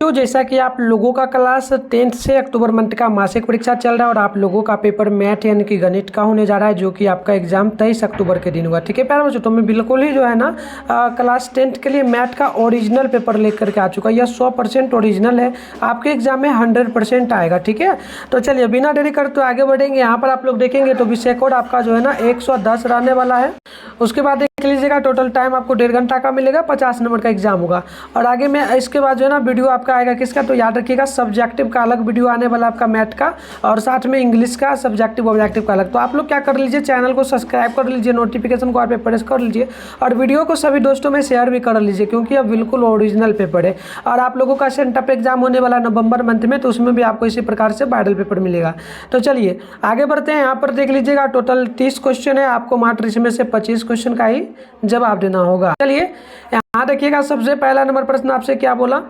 तो जैसा कि आप लोगों का क्लास 10th से अक्टूबर मंथ का मासिक परीक्षा चल रहा है और आप लोगों का पेपर मैथ यानी कि गणित का होने जा रहा है, जो कि आपका एग्जाम 23 अक्टूबर के दिन हुआ। ठीक है प्यारे बच्चों, तो मैं बिल्कुल ही जो है ना क्लास 10th के लिए मैथ का ओरिजिनल पेपर लेकर के आ चुका है। यह 100% ओरिजिनल है, आपके एग्जाम में 100% आएगा। ठीक है, तो चलिए बिना देरी कर तो आगे बढ़ेंगे। यहाँ पर आप लोग देखेंगे तो विषय कोड आपका जो है ना 110 रहने वाला है। उसके बाद देख लीजिएगा टोटल टाइम आपको 1.5 घंटा का मिलेगा, 50 नंबर का एग्जाम होगा। और आगे में इसके बाद जो है ना वीडियो आपका आएगा किसका, तो याद रखिएगा सब्जेक्टिव का अलग वीडियो आने वाला आपका मैथ का, और साथ में इंग्लिश का सब्जेक्टिव ऑब्जेक्टिव का अलग। तो आप लोग क्या कर लीजिए, चैनल को सब्सक्राइब कर लीजिए, नोटिफिकेशन को आप पे प्रेस कर लीजिए और वीडियो को सभी दोस्तों में शेयर भी कर लीजिए, क्योंकि अब बिल्कुल ओरिजिनल पेपर है। और आप लोगों का सेंटअप एग्जाम होने वाला नवंबर मंथ में, तो उसमें भी आपको इसी प्रकार से मॉडल पेपर मिलेगा। तो चलिए आगे बढ़ते हैं। यहाँ पर देख लीजिएगा टोटल 30 क्वेश्चन है, आपको मात्र इसमें से 25 क्वेश्चन का ही जवाब देना होगा। चलिए यहाँ देखिएगा, सबसे पहला नंबर प्रश्न आपसे क्या बोला,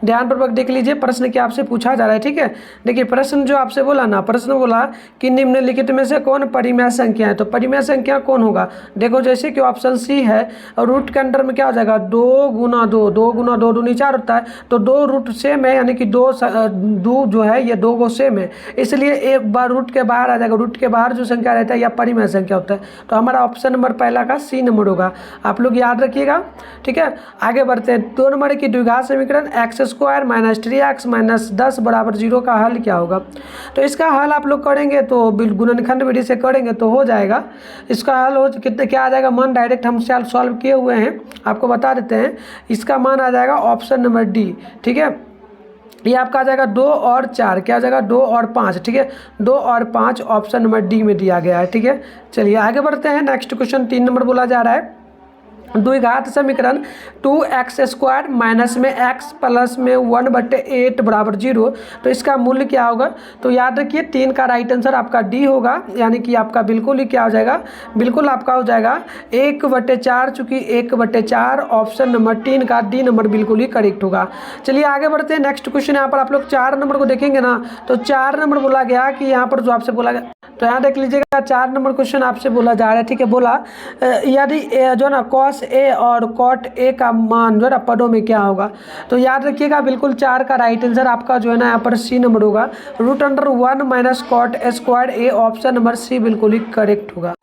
ध्यानपूर्वक देख लीजिए प्रश्न क्या आपसे पूछा जा रहा है। ठीक है, देखिए प्रश्न जो आपसे बोला ना, प्रश्न बोला कि निम्नलिखित में से कौन परिमेय संख्या है। तो परिमेय संख्या कौन होगा, देखो जैसे कि ऑप्शन सी है, रूट के अंदर में क्या हो जाएगा 2 गुना 2, 2 गुना 2 दूनी 4 होता है। तो 2 रूट सेम है, यानी कि 2 जो है ये 2 को सेम है, इसलिए एक बार रूट के बाहर आ जाएगा। रूट के बाहर जो संख्या रहता है या परिमेय संख्या होता है। तो हमारा ऑप्शन नंबर पहला का सी नंबर होगा, आप लोग याद रखिएगा। ठीक है, आगे बढ़ते हैं। 2 नंबर की द्विघात समीकरण x² - 3x - 10 = 0 का हल क्या होगा। तो इसका हल आप लोग करेंगे तो गुणनखंड विधि से करेंगे तो हो जाएगा। इसका हल हो कितने क्या आ जाएगा, मान डायरेक्ट हम सॉल्व किए हुए हैं, आपको बता देते हैं। इसका मान आ जाएगा ऑप्शन नंबर डी। ठीक है, ये आपका आ जाएगा 2 और 4, क्या आ जाएगा 2 और 5। ठीक है, 2 और 5 ऑप्शन नंबर डी में दिया गया है। ठीक है, चलिए आगे बढ़ते हैं। नेक्स्ट क्वेश्चन 3 नंबर बोला जा रहा है, द्विघात समीकरण 2x² माइनस में x प्लस में 1/8 = 0। तो इसका मूल्य क्या होगा, तो याद रखिए 3 का राइट आंसर आपका डी होगा, यानी कि आपका बिल्कुल ही क्या हो जाएगा, बिल्कुल आपका हो जाएगा 1/4, चूँकि 1/4 ऑप्शन नंबर 3 का डी नंबर बिल्कुल ही करेक्ट होगा। चलिए आगे बढ़ते हैं। नेक्स्ट क्वेश्चन यहाँ पर आप लोग 4 नंबर को देखेंगे ना, तो 4 नंबर बोला गया कि यहाँ पर जो आपसे बोला गया, तो यहाँ देख लीजिएगा 4 नंबर क्वेश्चन आपसे बोला जा रहा है। ठीक है, बोला यदि जो है ना cos ए और cot ए का मान जो है ना पदों में क्या होगा। तो याद रखिएगा बिल्कुल 4 का राइट आंसर आपका जो है ना यहाँ पर सी नंबर होगा, √1 - cot² A option number C बिल्कुल ही करेक्ट होगा।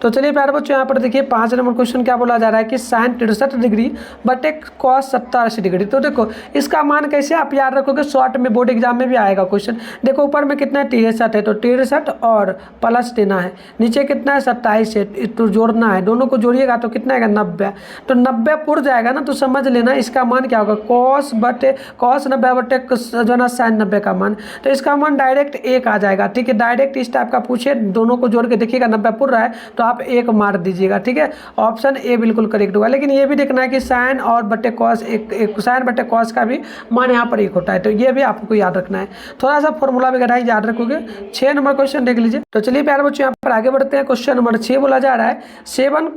तो चलिए प्यारे बच्चों यहाँ पर देखिए 5 नंबर क्वेश्चन क्या बोला जा रहा है कि sin 63 डिग्री बट एक cos 70 डिग्री। तो देखो इसका मान कैसे आप याद रखोगे, शॉर्ट में बोर्ड एग्जाम में भी आएगा क्वेश्चन। देखो ऊपर में कितना है 63 है, तो 63 और प्लस देना है, नीचे कितना है 27 है, तो जोड़ना है, दोनों को जोड़िएगा तो कितना आएगा 90। तो 90 पुर जाएगा ना, तो समझ लेना इसका मान क्या होगा, cos 90 बटे जो है ना sin 90 का मान। तो इसका मान डायरेक्ट 1 आ जाएगा। ठीक है, डायरेक्ट इस टाइप का पूछे, दोनों को जोड़ के देखिएगा 90 पुर रहा है तो आप 1 मार दीजिएगा। ठीक है, ऑप्शन ए बिल्कुल करेक्ट होगा। लेकिन ये भी देखना है कि साइन और बटे कॉस साइन बटे कॉस का भी मान यहाँ पर 1 होता है, तो ये भी आपको याद रखना है। थोड़ा सा फॉर्मूला वगैरह ही याद रखोगे। 6 नंबर क्वेश्चन देख लीजिए। तो चलिए प्यारे बच्चों यहाँ पर आगे बढ़ते हैं। क्वेश्चन नंबर 6 बोला जा रहा है 7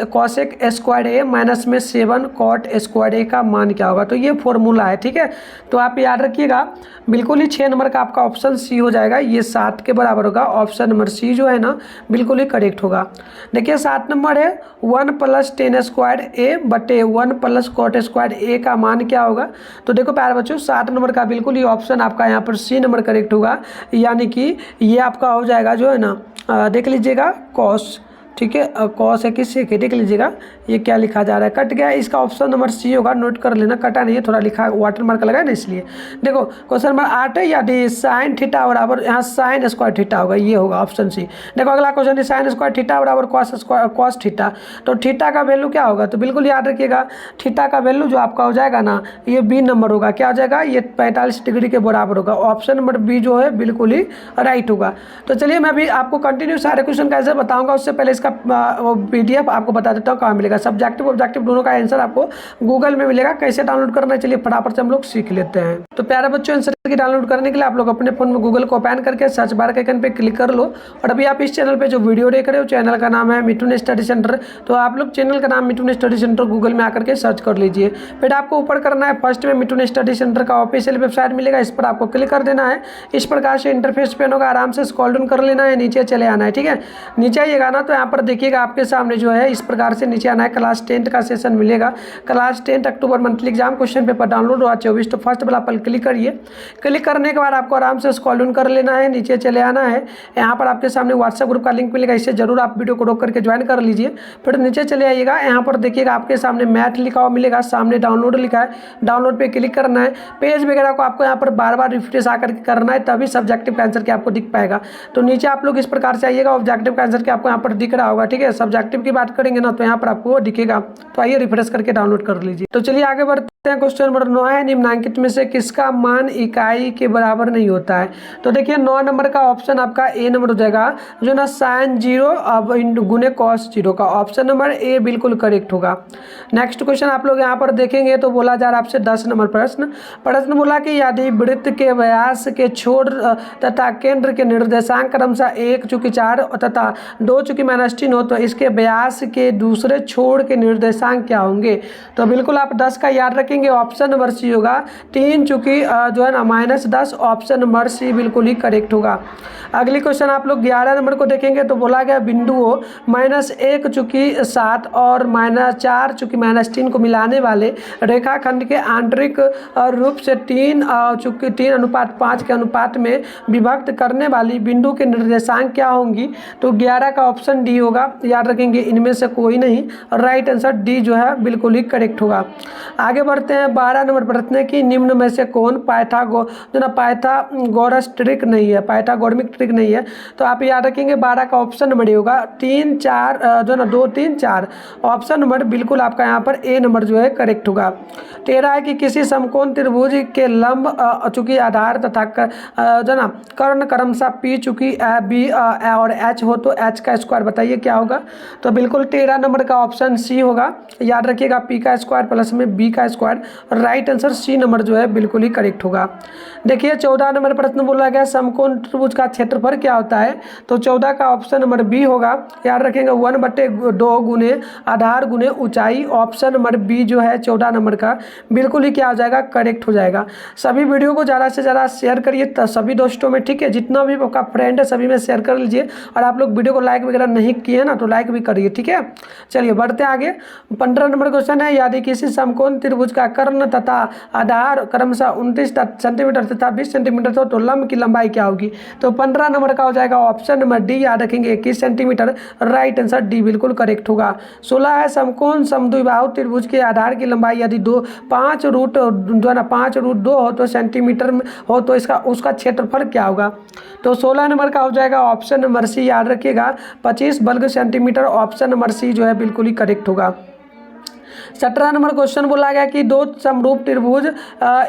cosec स्क्वायर ए माइनस में 7 cot स्क्वायर ए का मान क्या होगा। तो ये फॉर्मूला है। ठीक है, तो आप याद रखिएगा बिल्कुल ही 6 नंबर का आपका ऑप्शन सी हो जाएगा, ये 7 के बराबर होगा। ऑप्शन नंबर सी जो है ना बिल्कुल ही करेक्ट होगा। देखिए 7 नंबर है 1 + tan स्क्वायर ए बटे 1 + cot स्क्वायर ए का मान क्या होगा। तो देखो प्यारे बच्चों 7 नंबर का बिल्कुल ही ऑप्शन आपका यहाँ पर सी नंबर करेक्ट होगा, यानी कि ये आपका हो जाएगा जो है ना देख लीजिएगा कॉस। ठीक है, कॉस है किससे के देख लीजिएगा, ये क्या लिखा जा रहा है, कट गया, इसका ऑप्शन नंबर सी होगा, नोट कर लेना, कटा नहीं है, थोड़ा लिखा वाटर मार्क लगा है ना इसलिए। देखो क्वेश्चन नंबर 8 है यदि साइन थीटा बराबर यहाँ साइन स्क्वायर थीटा होगा, ये होगा ऑप्शन सी। देखो अगला क्वेश्चन है साइन स्क्वायर थीटा बराबर कॉस थीटा। तो थीटा का वैल्यू क्या होगा, तो बिल्कुल याद रखिएगा थीटा का वैल्यू जो आपका हो जाएगा ना ये बी नंबर होगा, क्या हो जाएगा, ये 45 डिग्री के बराबर होगा। ऑप्शन नंबर बी जो है बिल्कुल ही राइट होगा। तो चलिए मैं भी आपको कंटिन्यू सारे क्वेश्चन का आंसर बताऊँगा, उससे पहले इसका PDF आपको बता देता हूँ कहाँ मिलेगा। सब्जेक्टिव ऑब्जेक्टिव दोनों का आंसर आपको गूगल में मिलेगा, कैसे डाउनलोड करना है चलिए फटाफट से हम लोग सीख लेते हैं। तो प्यारे बच्चों आंसर की डाउनलोड करने के लिए आप लोग अपने फोन में गूगल को ओपन करके सर्च बार के आइकन पे क्लिक कर लो। और अभी आप इस चैनल पे जो वीडियो देख रहे हो चैनल का नाम है मिथुन स्टडी सेंटर, तो आप लोग चैनल का नाम मिथुन स्टडी सेंटर गूगल में आकर के सर्च कर लीजिए। फिर आपको ऊपर करना है फर्स्ट में मिथुन स्टडी सेंटर का ऑफिशियल वेबसाइट मिलेगा, इस पर आपको क्लिक कर देना है। इस प्रकार से इंटरफेस पे होगा, आराम से स्क्रॉल डाउन कर लेना है, नीचे चले आना है। ठीक है, नीचे आइएगा ना तो यहाँ पर देखिएगा आपके सामने जो है इस प्रकार से नीचे आना है, क्लास 10 का सेशन मिलेगा। Class 10 October monthly exam question paper download हुआ 24। तो फर्स्ट वाला पर क्लिक करिए। क्लिक करने के बाद आपको आराम से स्क्रॉल डाउन कर लेना है, नीचे चले आना है। यहाँ पर आपके सामने व्हाट्सएप ग्रुप का लिंक मिलेगा, इससे जरूर आप वीडियो को रोक करके ज्वाइन कर लीजिए। फिर नीचे चले आइएगा, यहाँ पर देखिएगा आपके सामने मैथ लिखा हुआ मिलेगा, सामने डाउनलोड लिखा है, डाउनलोड पे क्लिक करना है। पेज वगैरह को आपको यहाँ पर बार बार रिफ्रेश आकर के करना है, तभी सब्जेक्टिव का आंसर के आपको दिख पाएगा। तो नीचे आप लोग इस प्रकार से आइएगा, ऑब्जेक्टिव का आंसर के आपको यहाँ पर दिख रहा होगा, ठीक है। सब्जेक्टिव की बात करेंगे ना तो यहाँ पर आपको दिखेगा, तो आइए रिफ्रेश करके डाउनलोड कर लीजिए। तो चलिए आगे बढ़ते हैं। क्वेश्चन नंबर 9 है, निम्नलिखित में से किसका मान इकाई के बराबर नहीं होता है। तो देखिए 9 नंबर का ऑप्शन आपका ए नंबर हो जाएगा, जो ना साइन 0 अब गुने कॉस 0 का ऑप्शन नंबर ए बिल्कुल करेक्ट होगा। नेक्स्ट क्वेश्चन आप लोग यहाँ पर देखेंगे तो बोला जा रहा है आपसे 10 नंबर प्रश्न बोला कि यदि वृत्त के व्यास के छोर तथा केंद्र के निर्देशांक क्रमशः 1 चूंकि 4 तथा 2 चूंकि -3 हो तो इसके व्यास के दूसरे छोर के निर्देशांक क्या होंगे। तो बिल्कुल आप 10 का याद रखेंगे, ऑप्शन नंबर सी होगा। 3 चूंकि जो है ना -10, ऑप्शन नंबर सी बिल्कुल ही करेक्ट होगा। अगली क्वेश्चन आप लोग 11 नंबर को देखेंगे तो बोला गया बिंदुओं -1 चूंकि 7 और -4 चूंकि -3 को मिलाने वाले रेखाखंड के आंतरिक रूप से 3 चूंकि 3:5 के अनुपात में विभक्त करने वाली बिंदु के निर्देशांक क्या होंगी। तो 11 का ऑप्शन डी होगा, याद रखेंगे, इनमें से कोई नहीं। राइट आंसर डी जो है बिल्कुल ही करेक्ट होगा। आगे बढ़ते हैं। 12 नंबर प्रश्न है कि निम्न में से कौन पाइथागोरस नहीं है, पाइथागोरमिक ट्रिक नहीं है। तो आप याद रखेंगे 12 का ऑप्शन नंबर होगा 3 4 जो ना 2 3 4, ऑप्शन नंबर बिल्कुल आपका यहाँ पर ए नंबर जो है करेक्ट होगा। 13 है कि किसी समकोण त्रिभुज के लंब चूंकि आधार तथा जो ना कर्ण क्रमशः पी चूंकि बी और एच हो तो एच का स्क्वायर बताइए क्या होगा। तो बिल्कुल 13 नंबर का ऑप्शन सी होगा, याद रखिएगा, पी का स्क्वायर प्लस में बी का square. Right answer C number जो है बिल्कुल ही करेक्ट होगा। देखिए 14 नंबर प्रश्न बोला गया समकोण त्रिभुज का क्षेत्रफल क्या होता है। तो 14 का ऑप्शन नंबर बी होगा, याद रखेंगे 1/2 गुने आधार गुने ऊंचाई। ऑप्शन नंबर बी जो है 14 नंबर का बिल्कुल ही क्या हो जाएगा, करेक्ट हो जाएगा। सभी वीडियो को ज़्यादा से ज़्यादा शेयर करिए सभी दोस्तों में, ठीक है। जितना भी आपका फ्रेंड है सभी में शेयर कर लीजिए, और आप लोग वीडियो को लाइक वगैरह नहीं किए ना तो लाइक भी करिए, ठीक है। चलिए बढ़ते आगे। 15 नंबर क्वेश्चन है, यदि किसी समकोण त्रिभुज का कर्ण तथा आधार क्रमशः 29 सेंटीमीटर तथा 20 सेंटीमीटर हो तो लंब की लंबाई क्या होगी। तो 15 नंबर का हो जाएगा ऑप्शन नंबर डी, याद रखेंगे 21 सेंटीमीटर। राइट आंसर डी बिल्कुल करेक्ट होगा। 16 है समकोण समद्विबाहु त्रिभुज के आधार की लंबाई यदि 5√2 हो तो सेंटीमीटर में हो तो उसका क्षेत्रफल क्या होगा। तो 16 नंबर का हो जाएगा ऑप्शन नंबर सी, याद रखिएगा 25 वर्ग सेंटीमीटर। ऑप्शन नंबर सी जो है बिल्कुल ही करेक्ट होगा। 17 नंबर क्वेश्चन बोला गया कि 2 समरूप त्रिभुज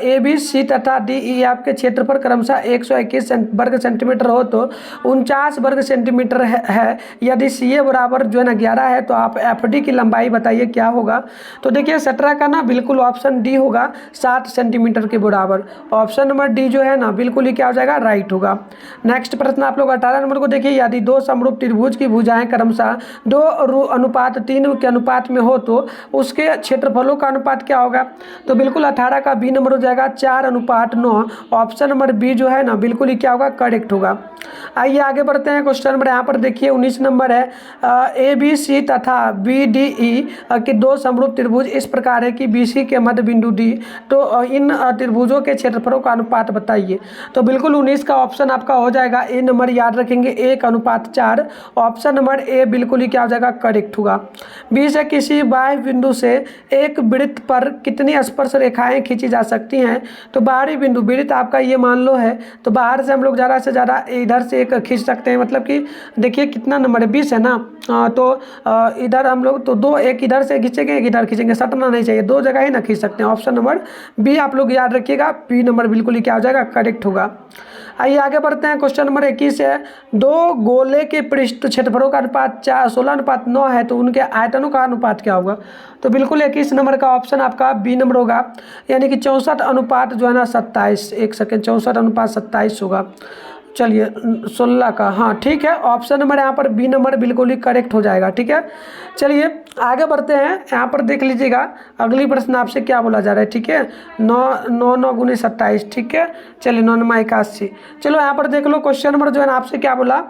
ए बी सी तथा डी ई आपके क्षेत्रफल क्रमशः 121 वर्ग सेंटीमीटर हो तो 49 वर्ग सेंटीमीटर है। यदि सी ए बराबर जो है ना 11 है तो आप एफ डी की लंबाई बताइए क्या होगा। तो देखिए 17 का ना बिल्कुल ऑप्शन डी होगा, 60 सेंटीमीटर के बराबर। ऑप्शन नंबर डी जो है ना बिल्कुल ही क्या हो जाएगा, राइट होगा। नेक्स्ट प्रश्न आप लोग 18 नंबर को देखिए, यदि 2 समरूप त्रिभुज की भुजाएं क्रमशः 2:3 के अनुपात में हो तो उसके क्षेत्रफलों का अनुपात क्या होगा। तो बिल्कुल 18 का बी नंबर हो जाएगा 4:9। ऑप्शन नंबर बी जो है ना बिल्कुल ही क्या होगा, करेक्ट होगा। आइए आगे बढ़ते हैं। क्वेश्चन नंबर यहाँ पर देखिए 19 नंबर है, ए बी सी तथा बी डी ई के 2 समरूप त्रिभुज इस प्रकार है कि बी सी के मध्य बिंदु डी, तो इन त्रिभुजों के क्षेत्रफलों का अनुपात बताइए। तो बिल्कुल 19 का ऑप्शन आपका हो जाएगा ए नंबर, याद रखेंगे 1:4। ऑप्शन नंबर ए बिल्कुल ही क्या हो जाएगा, करेक्ट होगा। 20 है किसी बाह्य बिंदु से एक वृत्त पर कितनी स्पर्श रेखाएं खींची जा सकती हैं। तो बाहरी बिंदु वृत्त आपका ये मान लो है, तो बाहर से हम लोग ज़्यादा से ज़्यादा इधर से एक खींच सकते हैं, मतलब कि देखिए कितना नंबर है 20 है ना। तो इधर हम लोग तो 2 एक इधर से खींचेंगे एक इधर खींचेंगे, सटना नहीं चाहिए, 2 जगह ही ना खींच सकते हैं। ऑप्शन नंबर बी आप लोग याद रखिएगा, बी नंबर बिल्कुल ही क्या हो जाएगा, करेक्ट होगा। आइए आगे बढ़ते हैं। क्वेश्चन नंबर 21 है, 2 गोले के पृष्ठ क्षेत्रफलों का अनुपात 16:9 है तो उनके आयतनों का अनुपात क्या होगा। तो बिल्कुल 21 नंबर का ऑप्शन आपका बी नंबर होगा, यानी कि 64 जो है ना 27, 1 सेकेंड 64:27 होगा। चलिए 16 का, हाँ ठीक है, ऑप्शन नंबर यहाँ पर बी नंबर बिल्कुल ही करेक्ट हो जाएगा, ठीक है। चलिए आगे बढ़ते हैं। यहाँ पर देख लीजिएगा अगली प्रश्न आपसे क्या बोला जा रहा है, ठीक है। 9 गुने 27, ठीक है। चलिए 9 9 81। चलो यहाँ पर देख लो क्वेश्चन नंबर जो है ना आपसे क्या बोला,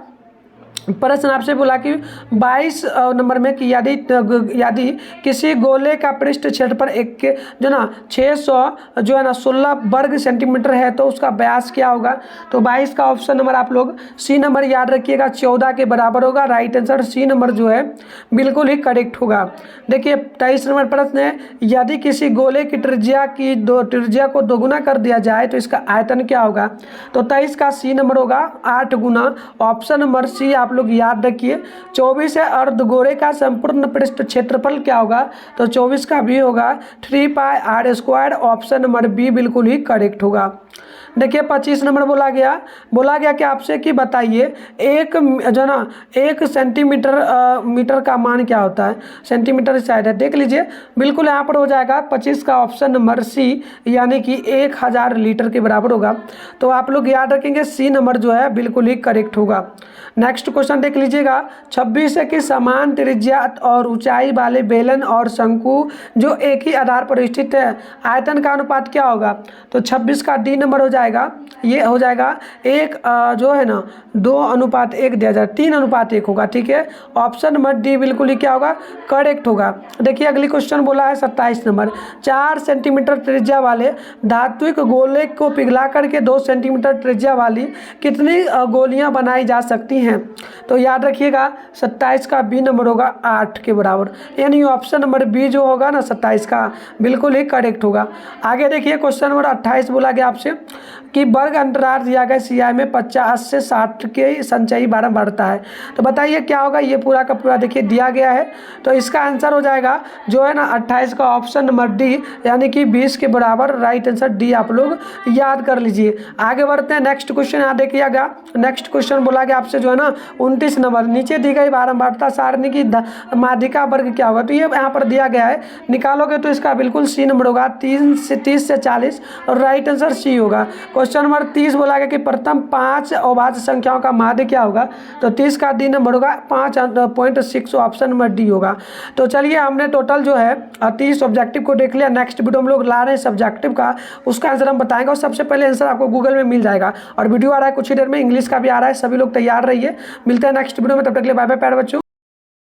प्रश्न आपसे बोला कि 22 नंबर में कि यदि किसी गोले का पृष्ठ क्षेत्रफल एक के जो ना 600 जो है ना 16 वर्ग सेंटीमीटर है तो उसका व्यास क्या होगा। तो 22 का ऑप्शन नंबर आप लोग सी नंबर याद रखिएगा, 14 के बराबर होगा। राइट आंसर सी नंबर जो है बिल्कुल ही करेक्ट होगा। देखिए 23 नंबर प्रश्न है, यदि किसी गोले की त्रिज्या को दोगुना कर दिया जाए तो इसका आयतन क्या होगा। तो 23 का सी नंबर होगा 8 गुना। ऑप्शन नंबर सी आप लोग याद रखिए। 24 है अर्धगोले का संपूर्ण पृष्ठ क्षेत्रफल क्या होगा। तो 24 का भी होगा 3 pi r square. Option number B बिल्कुल ही करेक्ट होगा। देखिए 25 नंबर बोला गया कि आपसे कि बताइए एक जो ना 1 सेंटीमीटर मीटर का मान क्या होता है। सेंटीमीटर साइड है, देख लीजिए बिल्कुल यहाँ पर हो जाएगा 25 का ऑप्शन नंबर सी, यानी कि 1000 लीटर के बराबर होगा। तो आप लोग याद रखेंगे सी नंबर जो है बिल्कुल ही करेक्ट होगा। नेक्स्ट क्वेश्चन देख लीजिएगा, 26 है कि समान त्रिज्या और ऊंचाई वाले बेलन और शंकु जो एक ही आधार पर स्थित है, आयतन का अनुपात क्या होगा। तो 26 का डी नंबर हो जाएगा, ये हो जाएगा एक जो है ना 2:1 दिया जाए, 3:1 होगा। ठीक है, ऑप्शन नंबर डी बिल्कुल ही क्या होगा, करेक्ट होगा। देखिए अगली क्वेश्चन बोला है 27 नंबर, 4 सेंटीमीटर त्रिज्या वाले धात्विक गोले को पिघला करके 2 सेंटीमीटर त्रिज्या वाली कितनी गोलियां बनाई जा सकती हैं। तो याद रखिएगा 27 का बी नंबर होगा 8 के बराबर, यानी ऑप्शन नंबर बी जो होगा ना 27 का बिल्कुल ही करेक्ट होगा। आगे देखिए क्वेश्चन नंबर 28 बोला गया आपसे कि वर्ग अंतराल दिया गया सीआई में 50 से 60 के संचयी बारह बढ़ता है। तो बताइए क्या होगा, ये पूरा का पूरा देखिए दिया गया है। तो इसका आंसर हो जाएगा जो है ना 28 का ऑप्शन नंबर डी, यानी कि 20 के बराबर। राइट आंसर डी आप लोग याद कर लीजिए। आगे बढ़ते हैं, नेक्स्ट क्वेश्चन यहाँ देखिएगा। नेक्स्ट क्वेश्चन बोला गया आपसे जो है ना 29 नंबर, नीचे दी गई बारंबारता सारणी की माध्यिका वर्ग क्या होगा। तो ये यहाँ पर दिया गया है, निकालोगे तो इसका बिल्कुल सी नंबर होगा 30 से 40, और राइट आंसर सी होगा। क्वेश्चन नंबर 30 बोला गया कि प्रथम 5 अभाज्य संख्याओं का माध्य क्या होगा। तो 30 का डी नंबर होगा 5.6, ऑप्शन नंबर डी होगा। तो चलिए हमने टोटल जो है 30 ऑब्जेक्टिव को देख लिया। नेक्स्ट वीडियो हम लोग ला रहे हैं सब्जेक्टिव का, उसका आंसर हम बताएंगे, और सबसे पहले आंसर आपको गूगल में मिल जाएगा। और वीडियो आ रहा है कुछ ही देर में, इंग्लिश का भी आ रहा है, सभी लोग तैयार रहिए। मिलते हैं नेक्स्ट वीडियो में, तब तक के लिए बाय बाय प्यारे बच्चों।